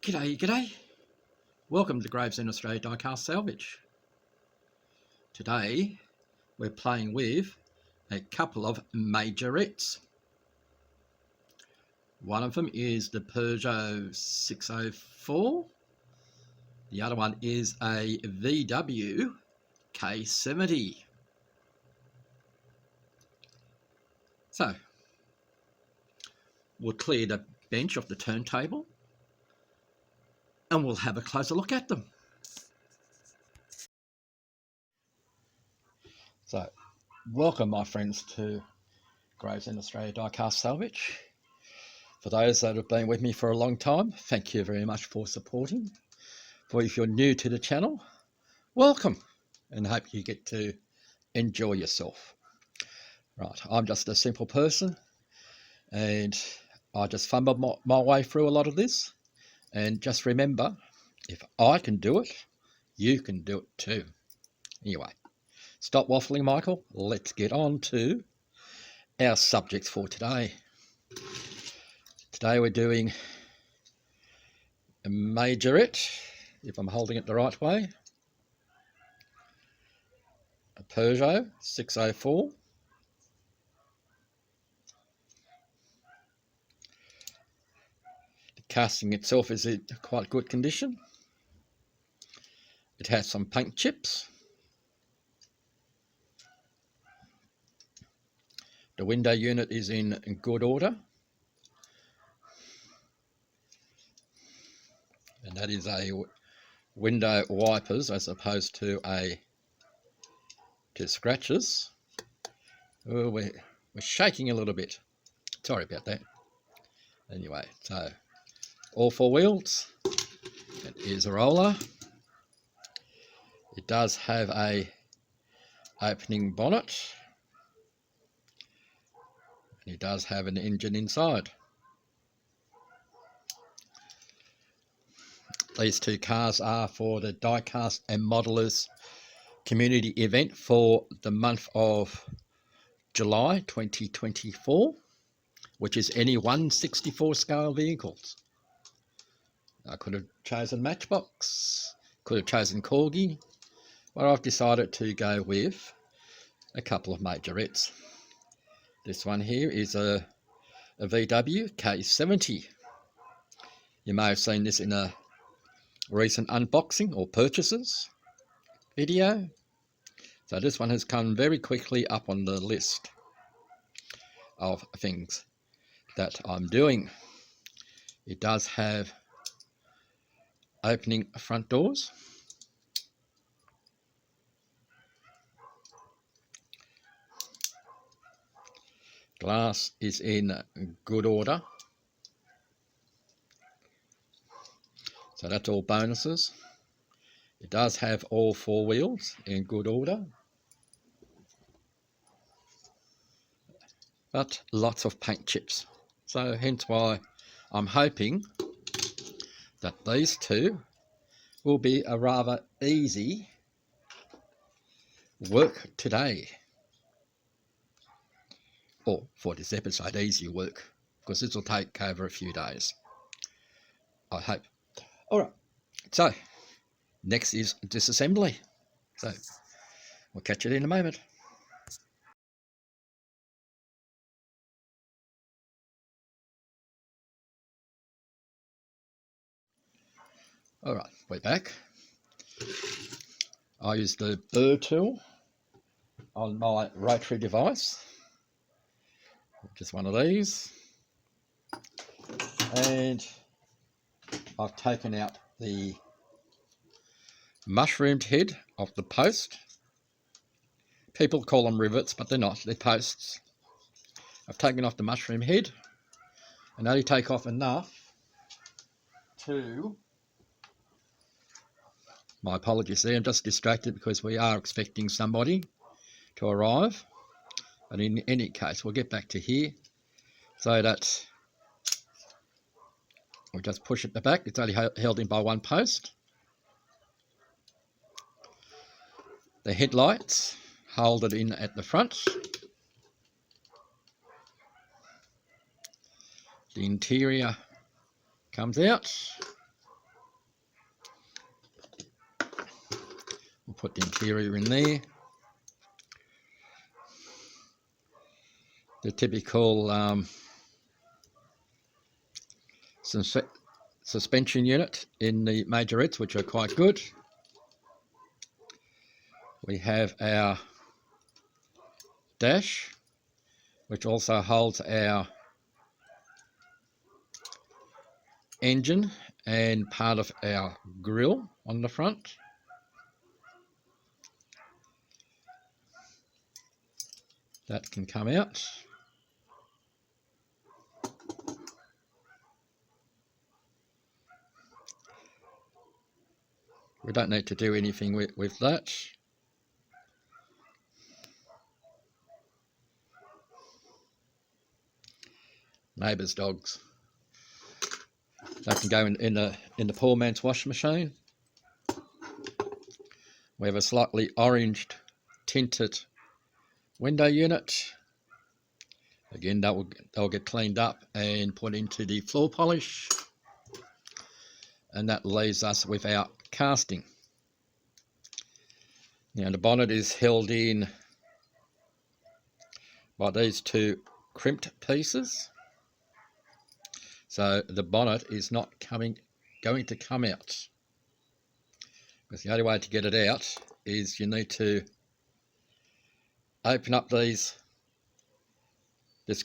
G'day. Welcome to Gravesend Australia Diecast Salvage. Today we're playing with a couple of majorettes. One of them is the Peugeot 604. The other one is a VW K70. So we'll clear the bench off the turntable and we'll have a closer look at them. So, welcome my friends to Gravesend Australia Diecast Salvage. For those that have been with me for a long time, thank you very much for supporting. For if you're new to the channel, welcome, and hope you get to enjoy yourself. Right, I'm just a simple person, and I just fumbled my way through a lot of this. And just remember, if I can do it, you can do it too. Anyway, stop waffling, Michael. Let's get on to our subjects for today. Today we're doing a Majorette, if I'm holding it the right way. A Peugeot 604. Casting itself is in quite good condition. It has some paint chips. The window unit is in good order. And that is a window wipers as opposed to scratches. Oh, we're shaking a little bit. Sorry about that. Anyway, so all four wheels. It is a roller. It does have a opening bonnet. And it does have an engine inside. These two cars are for the Diecast and Modelers community event for the month of July 2024, which is any 1/64 scale vehicles. I could have chosen Matchbox, could have chosen Corgi, but I've decided to go with a couple of majorettes. This one here is a VW K70. You may have seen this in a recent unboxing or purchases video. So this one has come very quickly up on the list of things that I'm doing. It does have opening front doors. Glass is in good order. So that's all bonuses. It does have all four wheels in good order. But lots of paint chips. So hence why I'm hoping that these two will be a rather easy work today. Or for this episode, easy work, because this will take over a few days, I hope. Alright, so next is disassembly. So we'll catch it in a moment. Alright, we're back. I use the burr tool on my rotary device, just one of these, and I've taken out the mushroomed head of the post. People call them rivets, but they're not, they're posts. I've taken off the mushroom head and only take off enough to, my apologies there, I'm just distracted because we are expecting somebody to arrive. But in any case, we'll get back to here so that we'll just push it back. It's only held in by one post. The headlights hold it in at the front. The interior comes out. put the interior in there. The typical suspension unit in the Majorettes, which are quite good. We have our dash, which also holds our engine and part of our grille on the front. That can come out. We don't need to do anything with that. Neighbour's dogs. That can go in the poor man's washing machine. We have a slightly oranged tinted window unit. Again, they'll get cleaned up and put into the floor polish. And that leaves us with our casting. Now the bonnet is held in by these two crimped pieces. So the bonnet is not going to come out. Because the only way to get it out is you need to open up this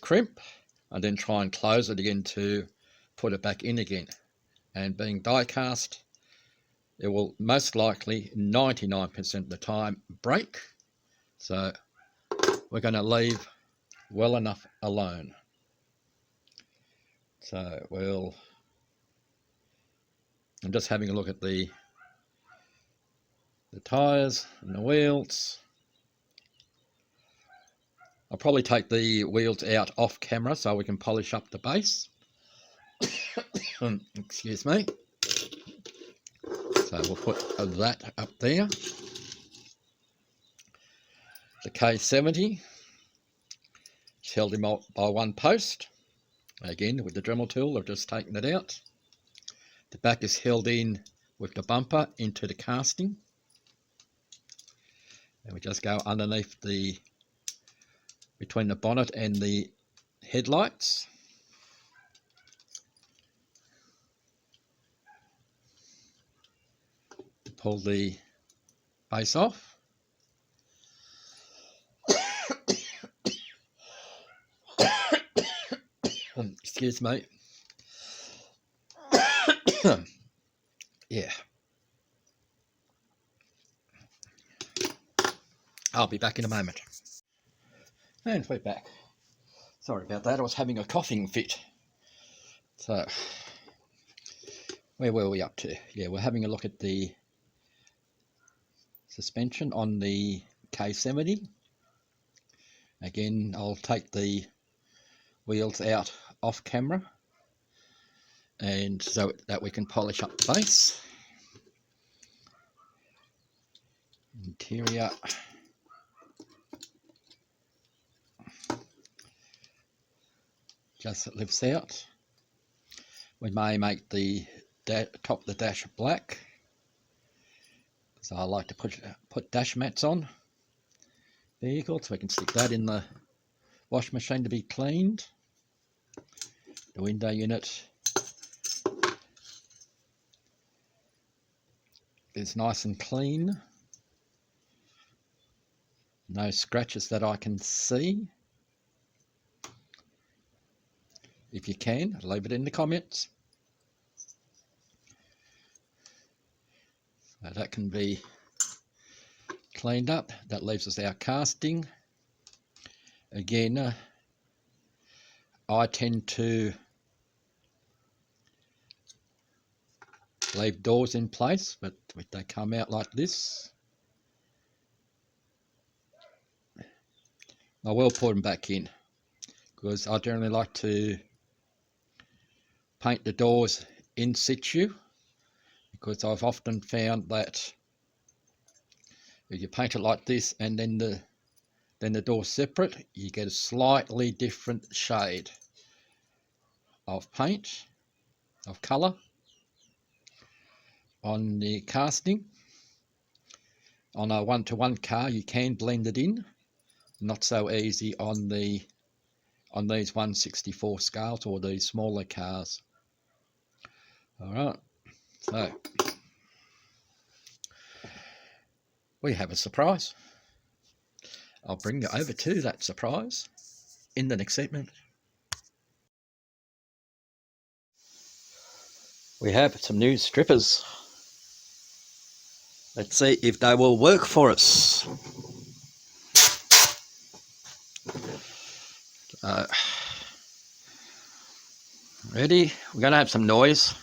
crimp and then try and close it again to put it back in again. And being die cast, it will most likely 99% of the time break. So we're going to leave well enough alone. So I'm just having a look at the tyres and the wheels. I'll probably take the wheels out off camera so we can polish up the base. Excuse me. So we'll put that up there. The K70 is held in by one post. Again, with the Dremel tool, I've just taken it out. The back is held in with the bumper into the casting. And we just go underneath between the bonnet and the headlights. Pull the base off. Excuse me. Yeah. I'll be back in a moment. And we're back. Sorry about that, I was having a coughing fit. So, where were we up to? Yeah, we're having a look at the suspension on the K70. Again, I'll take the wheels out off camera, and so that we can polish up the base. Interior. Just lifts out. We may make the top of the dash black, so I like to put dash mats on vehicle so we can stick that in the wash machine to be cleaned. The window unit is nice and clean. No scratches that I can see. If you can, leave it in the comments. So that can be cleaned up. That leaves us our casting. Again, I tend to leave doors in place, but if they come out like this, I will put them back in, because I generally like to paint the doors in situ, because I've often found that if you paint it like this and then the door separate, you get a slightly different shade of paint, of colour on the casting. on a one-to-one car you can blend it in. Not so easy on these 1/64 scales or these smaller cars. Alright, so we have a surprise. I'll bring you over to that surprise in the next segment. We have some new strippers. Let's see if they will work for us. Ready? We're going to have some noise.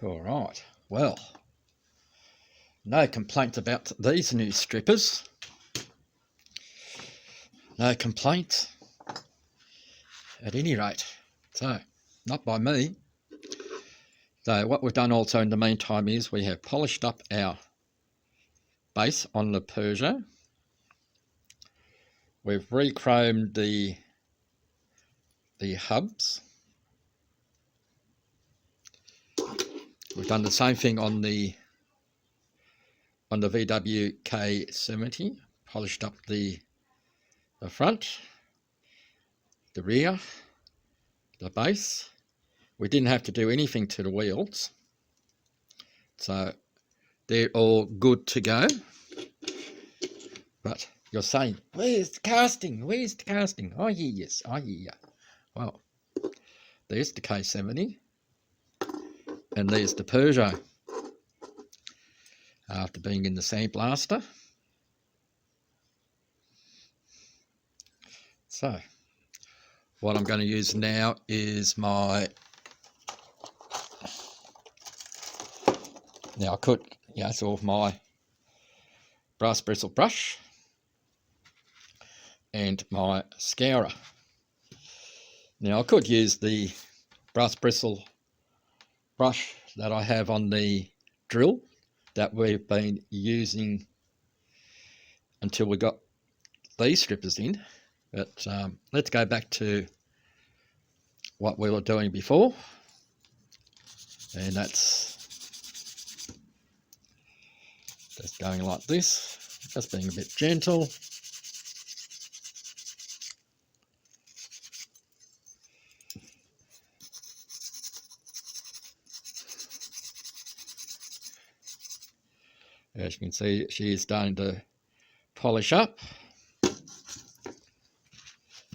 All right, well, no complaints about these new strippers. No complaints at any rate. So, not by me. So what we've done also in the meantime is we have polished up our base on the Peugeot. We've re-chromed the hubs. We've done the same thing on the VW K70. Polished up the front, the rear, the base. We didn't have to do anything to the wheels, so they're all good to go. But you're saying, where's the casting? Where's the casting? Oh yes, I hear you. Well, there's the K70 and there's the Peugeot after being in the sandblaster. So what I'm going to use now is I could, sort of my brass bristle brush and my scourer. Now I could use the brass bristle brush that I have on the drill that we've been using until we got these strippers in, but let's go back to what we were doing before, and that's just going like this, just being a bit gentle. As you can see, she is starting to polish up.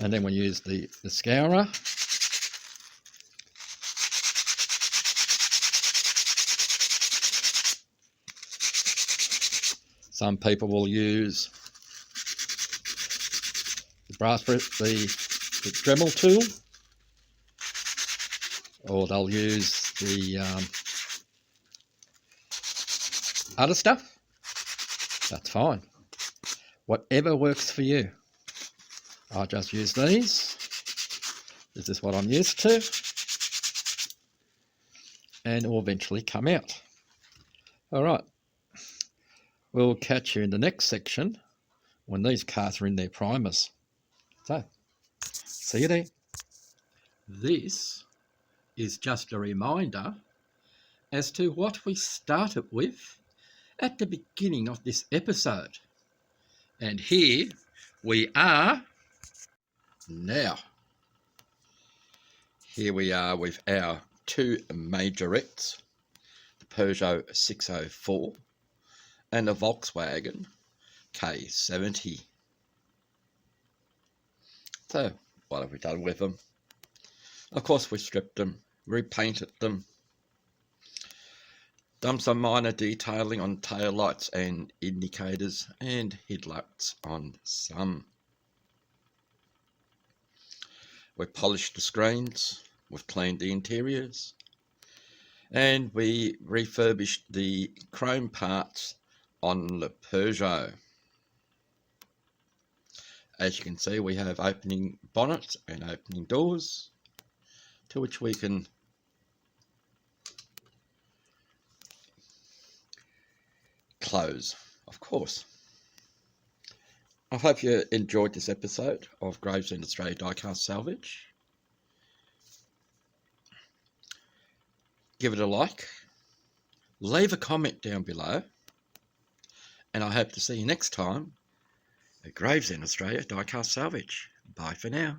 And then we use the scourer. Some people will use the the Dremel tool, or they'll use the other stuff. That's fine. Whatever works for you. I just use these. This is what I'm used to. And it will eventually come out. All right. We'll catch you in the next section when these cars are in their primers. So, see you there. This is just a reminder as to what we started with at the beginning of this episode. And here we are now. Here we are with our two Majorettes, the Peugeot 604 and the Volkswagen K70. So, what have we done with them? Of course, we stripped them, repainted them, done some minor detailing on tail lights and indicators and headlights on some. We polished the screens, we've cleaned the interiors, and we refurbished the chrome parts on the Peugeot. As you can see, we have opening bonnets and opening doors, to which we can close, of course. I hope you enjoyed this episode of Gravesend Australia Diecast Salvage. Give it a like, leave a comment down below, and I hope to see you next time at Gravesend Australia Diecast Salvage. Bye for now.